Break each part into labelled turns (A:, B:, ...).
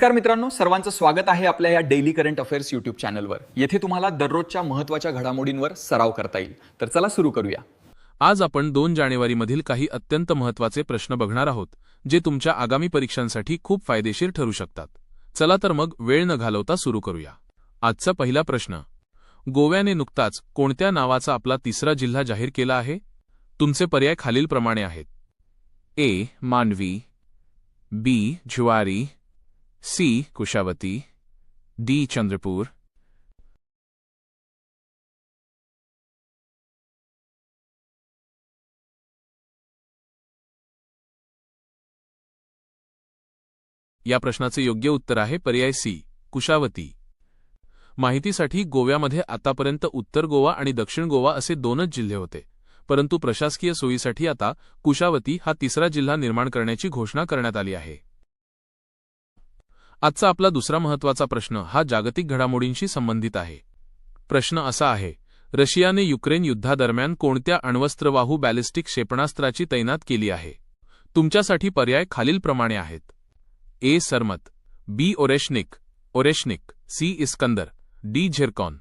A: नमस्कार मित्रांनो, सर्वांचं स्वागत आहे आपल्या या डेली करंट अफेअर्स यूट्यूब चॅनलवर। येथे तुम्हाला दररोजच्या महत्त्वाच्या घडामोडींवर सराव करता येईल। तर चला सुरू करूया।
B: आज आपण 2 जानेवारीमधील काही अत्यंत महत्त्वाचे प्रश्न बघणार आहोत जे तुमच्या आगामी परीक्षांसाठी खूप फायदेशीर ठरू शकतात। चला तर मग वेळ न घालवता सुरू करूया। आजचा पहिला प्रश्न, गोव्याने नुकताच कोणत्या नावाचा आपला तिसरा जिल्हा जाहीर केला आहे? तुमचे पर्याय खालीलप्रमाणे आहेत: ए मांडवी, बी जुआरी, सी कुशावती, डी चंद्रपूर। या प्रश्नाचे योग्य उत्तर आहे पर्याय सी कुशावती। माहितीसाठी गोव्यामध्ये आतापर्यंत उत्तर गोवा आणि दक्षिण गोवा असे दोनच जिल्हे होते, परंतु प्रशासकीय सोयीसाठी आता कुशावती हा तिसरा जिल्हा निर्माण करण्याची घोषणा करण्यात आली आहे। आजचा आपला दुसरा महत्त्वाचा प्रश्न हा जागतिक घडामोडींशी संबंधित आहे। प्रश्न असा आहे: रशियाने युक्रेन युद्धादरम्यान कोणत्या अण्वस्त्रवाहू बॅलिस्टिक क्षेपणास्त्राची तैनात केली आहे? तुमच्यासाठी पर्याय खालीलप्रमाणे आहेत: ए सरमत, बी ओरेशनिक, सी इस्कंदर, डी झिरकॉन।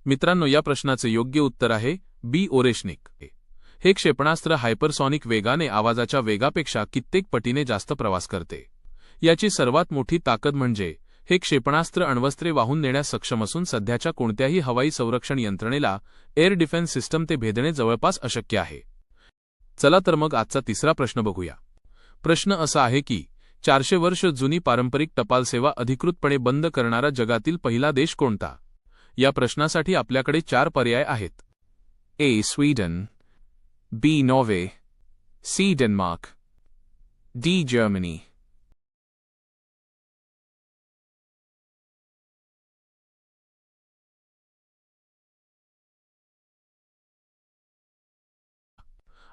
B: मित्रांनो, या प्रश्नाचे योग्य उत्तर आहे बी ओरेशनिक। हे क्षेपणास्त्र हायपरसॉनिक वेगाने आवाजाच्या वेगापेक्षा कित्येक पटीने जास्त प्रवास करते। याची सर्वात मोठी ताकद म्हणजे हे क्षेपणास्त्र अण्वस्त्रे वाहून नेण्यास सक्षम असून सध्याच्या कोणत्याही हवाई संरक्षण यंत्रणेला एअर डिफेन्स सिस्टम ते भेदणे जवळपास अशक्य आहे। चला तर मग आजचा तिसरा प्रश्न बघूया। प्रश्न असा आहे की 400 वर्ष जुनी पारंपरिक टपाल सेवा अधिकृतपणे बंद करणारा जगातील पहिला देश कोणता? या प्रश्नासाठी आपल्याकडे 4 पर्याय आहेत: A Sweden, B Norway, C Denmark, D Germany.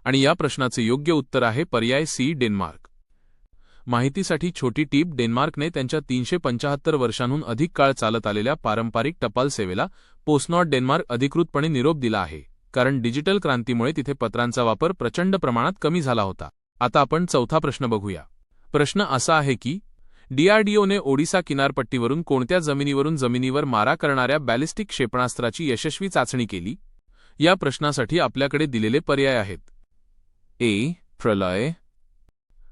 B: आणि या प्रश्नाचे योग्य उत्तर आहे पर्याय सी डेन्मार्क। माहितीसाठी छोटी टीप, डेन्मार्कने त्यांच्या 375 वर्षांहून अधिक काळ चालत आलेल्या पारंपरिक टपाल सेवेला पोस्टनॉट डेन्मार्क अधिकृतपणे निरोप दिला आहे, कारण डिजिटल क्रांतीमुळे तिथे पत्रांचा वापर प्रचंड प्रमाणात कमी झाला होता। आता आपण चौथा प्रश्न बघूया। प्रश्न असा आहे की डीआरडीओने ओडिशा किनारपट्टीवरून कोणत्या जमिनीवर मारा करणाऱ्या बॅलिस्टिक क्षेपणास्त्राची यशस्वी चाचणी केली? या प्रश्नासाठी आपल्याकडे दिलेले पर्याय आहेत: ए प्रलय,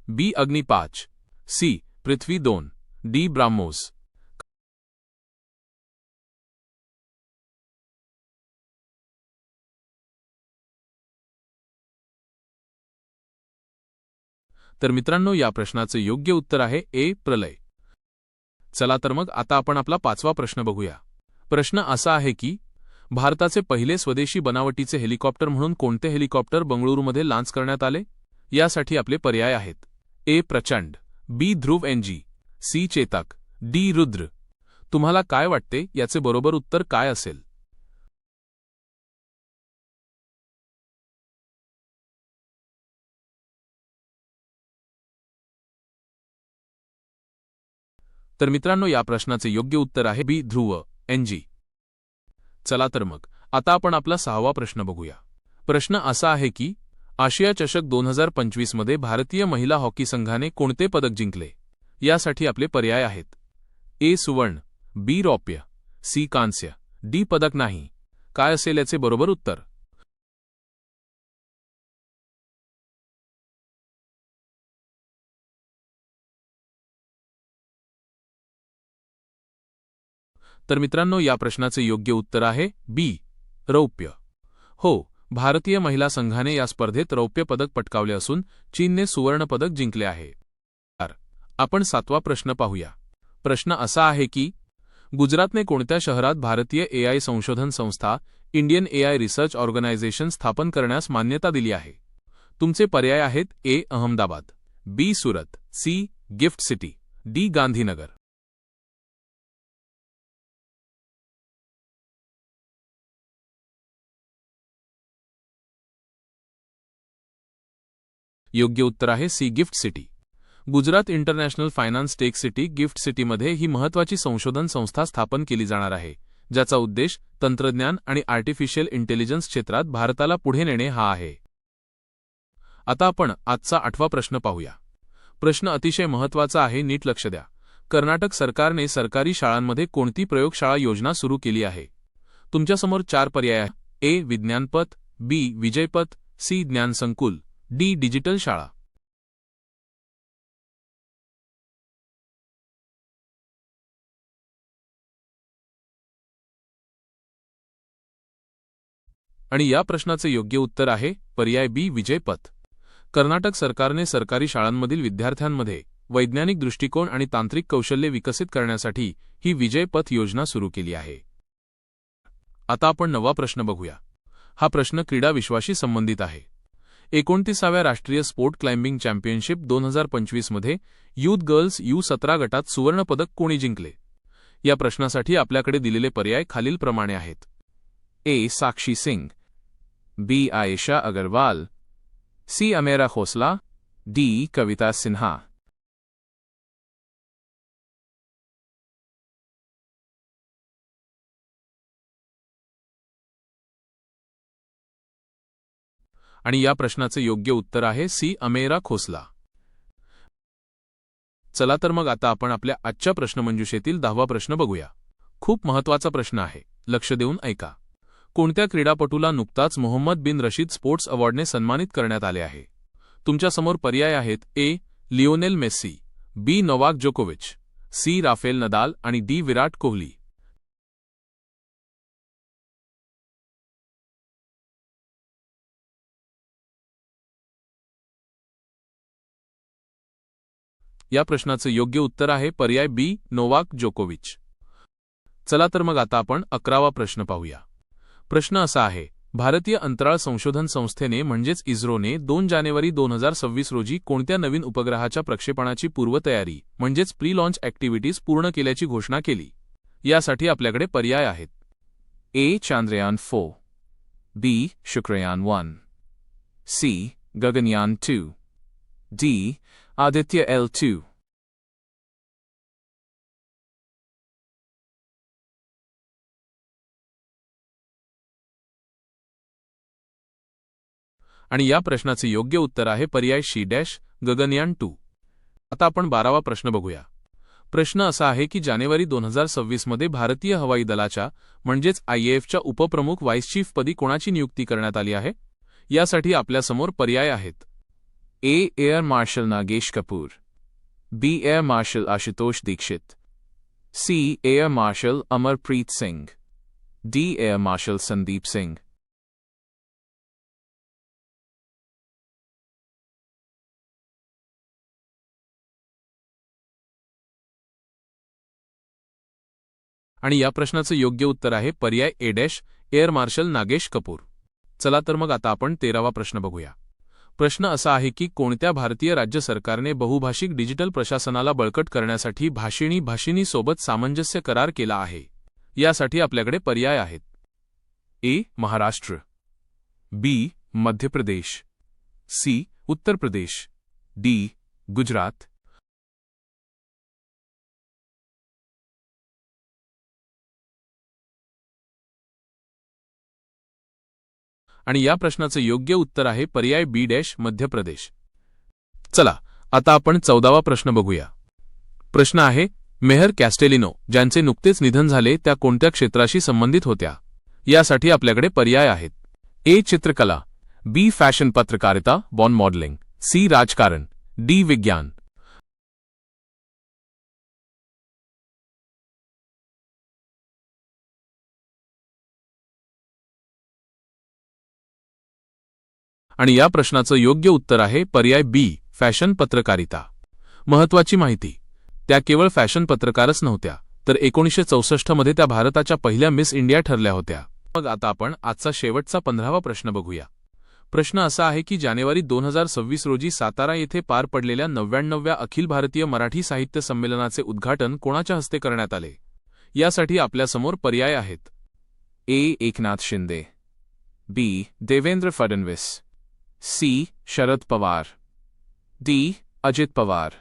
B: बी अग्नि 5, सी पृथ्वी 2, डी ब्राह्मोस। तर मित्रांनो, या प्रश्नाचे योग्य उत्तर आहे ए प्रलय। चला तर मग आता आपण आपला 5वा प्रश्न बघूया। प्रश्न असा आहे की भारताचे पहिले स्वदेशी बनावटीचे हेलिकॉप्टर म्हणून कोणते हेलिकॉप्टर बंगळुरूमध्ये लॉन्च करण्यात आले? यासाठी आपले पर्याय आहेत: A Prachand, B Dhruv NG, C Chetak, D Rudra. तुम्हाला काय वाटते, याचे बरोबर उत्तर काय असेल? तर मित्रांनो, या प्रश्नाचे योग्य उत्तर आहे बी ध्रुव NG। चला तर मग आता आपण आपला 6वा प्रश्न बघूया। प्रश्न असा आहे की आशिया चषक 2025 मध्ये भारतीय महिला हॉकी संघाने कोणते पदक जिंकले? यासाठी आपले पर्याय आहेत: ए सुवर्ण, बी रौप्य, सी कांस्य, डी पदक नाही। काय असेल याचे बरोबर उत्तर? तर मित्रांनो, या प्रश्नाचे योग्य उत्तर आहे बी रौप्य। हो, भारतीय महिला संघाने या स्पर्धेत रौप्य पदक पटकावले असून चीनने सुवर्ण पदक जिंकले आहे। आपण 7वा प्रश्न पाहूया। प्रश्न असा आहे की गुजरातने कोणत्या शहरात भारतीय AI संशोधन संस्था इंडियन AI रिसर्च ऑर्गनायझेशन स्थापन करण्यास मान्यता दिली आहे? तुमचे पर्याय आहेत: A Ahmedabad, B Surat, C GIFT City, D Gandhinagar. योग्य उत्तर आहे C GIFT City. Gujarat International Finance Tec City GIFT सिटीमध्ये ही महत्त्वाची संशोधन संस्था स्थापन केली जाणार आहे, ज्याचा उद्देश तंत्रज्ञान आणि आर्टिफिशियल इंटेलिजन्स क्षेत्रात भारताला पुढे नेणे हा आहे. आता आपण आजचा 8वा प्रश्न पाहूया. प्रश्न अतिशय महत्त्वाचा आहे, नीट लक्ष द्या. कर्नाटक सरकारने सरकारी शाळांमध्ये कोणती प्रयोगशाळा योजना सुरू केली आहे? तुमच्यासमोर 4 पर्याय आहेत. ए. विज्ञानपथ, बी. विजयपथ, सी. ज्ञानसंकुल, डी. डिजिटल शाळा. आणि या प्रश्नाचे योग्य उत्तर आहे पर्याय बी. विजयपथ. कर्नाटक सरकारने सरकारी शाळांमधील विद्यार्थ्यांमध्ये वैज्ञानिक दृष्टिकोन आणि तांत्रिक कौशल्ये विकसित करण्यासाठी ही विजयपथ योजना सुरू केली आहे. आता आपण 9वा प्रश्न बघूया. हा प्रश्न क्रीडा विश्वाशी संबंधित आहे. 29व्या राष्ट्रीय स्पोर्ट क्लाइम्बिंग चॅम्पियनशिप 2025 मध्ये यूथ गर्ल्स U17 गटात सुवर्ण पदक कोणी जिंकले? या प्रश्नासाठी आपल्याकडे दिलेले पर्याय खालीलप्रमाणे आहेत. ए. साक्षी सिंग, बी. आयेशा अग्रवाल, सी. अमेरा खोसला, डी. कविता सिन्हा. आणि या प्रश्नाचे योग्य उत्तर आहे सी. अमेरा खोसला. चला तर मग आता आपण आपल्या आजच्या प्रश्नमंजुषेतील 10वा प्रश्न बघूया. खूप महत्त्वाचा प्रश्न आहे, लक्ष देऊन ऐका. कोणत्या क्रीडापटूला नुकताच मोहम्मद बिन रशीद स्पोर्ट्स अवॉर्डने सन्मानित करण्यात आले आहे? तुमच्यासमोर पर्याय आहेत. ए. लिओनेल मेस्सी, बी. नोवाक जोकोविच, सी. राफेल नदाल आणि डी. विराट कोहली. या प्रश्नाचं योग्य उत्तर आहे पर्याय बी. नोवाक जोकोविच. चला तर मग आता आपण 11वा प्रश्न पाहूया. प्रश्न असा आहे, भारतीय अंतराळ संशोधन संस्थेने म्हणजेच इस्रोने 2 जानेवारी 2026 रोजी कोणत्या नवीन उपग्रहाच्या प्रक्षेपणाची पूर्वतयारी म्हणजेच प्री लॉन्च ॲक्टिव्हिटीज पूर्ण केल्याची घोषणा केली? यासाठी आपल्याकडे पर्याय आहेत. A. Chandrayaan 4, B. Shukrayaan 1, C. Gaganyaan 2, D. Aditya L2. आणि या प्रश्नाचे योग्य उत्तर आहे पर्याय सी डॅश गगनयान 2. आता आपण 12वा प्रश्न बघूया. प्रश्न असा आहे की जानेवारी 2026 मध्ये भारतीय हवाई दलाच्या म्हणजेच IAFच्या उपप्रमुख व्हाईस चीफ पदी कोणाची नियुक्ती करण्यात आली आहे? यासाठी आपल्यासमोर पर्याय आहेत. A. Air marshal Nagesh Kapoor, B. Air marshal Ashutosh Dikshit, C. Air marshal Amarpreet Singh, D. Air marshal Sandeep Singh. आणि या प्रश्नाचं योग्य उत्तर आहे पर्याय A dash air marshal Nagesh Kapoor. चला तर मग आता आपण 13वा प्रश्न बघूया. प्रश्न असा आहे की कोणत्या भारतीय राज्य सरकारने बहुभाषिक डिजिटल प्रशासनाला बळकट करण्यासाठी भाषिणी सोबत सामंजस्य करार केला आहे? यासाठी आपल्याकडे पर्याय आहेत. ए. महाराष्ट्र, बी. मध्य प्रदेश, सी. उत्तर प्रदेश, डी. गुजरात. आणि या प्रश्नाचं योग्य उत्तर आहे पर्याय बी डॅश मध्य प्रदेश. चला आता आपण 14वा प्रश्न बघूया. प्रश्न आहे, मेहर कॅस्टेलिनो ज्यांचे नुकतेच निधन झाले त्या कोणत्या क्षेत्राशी संबंधित होत्या? यासाठी आपल्याकडे पर्याय आहेत. ए. चित्रकला, बी. फॅशन पत्रकारिता बॉन मॉडेलिंग, सी. राजकारण, डी. विज्ञान. आणि या प्रश्नाचं योग्य उत्तर आहे पर्याय बी. फॅशन पत्रकारिता. महत्त्वाची माहिती, त्या केवळ फॅशन पत्रकारच नव्हत्या तर 1964 मध्ये त्या भारताच्या पहिल्या मिस इंडिया ठरल्या होत्या. मग आता आपण आजचा शेवटचा 15वा प्रश्न बघूया. प्रश्न असा आहे की जानेवारी 2026 रोजी सातारा येथे पार पडलेल्या 99व्या अखिल भारतीय मराठी साहित्य संमेलनाचे उद्घाटन कोणाच्या हस्ते करण्यात आले? यासाठी आपल्यासमोर पर्याय आहेत. ए. एकनाथ शिंदे, बी. देवेंद्र फडणवीस, सी. शरद पवार, डी. अजित पवार.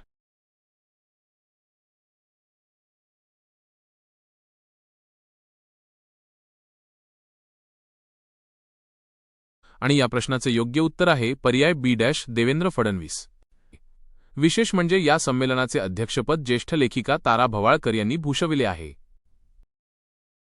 B: आणि या प्रश्नाचे योग्य उत्तर आहे पर्याय बी डॅश देवेंद्र फडणवीस. विशेष म्हणजे या संमेलनाचे अध्यक्षपद ज्येष्ठ लेखिका तारा भवाळकर यांनी भूषविले आहे.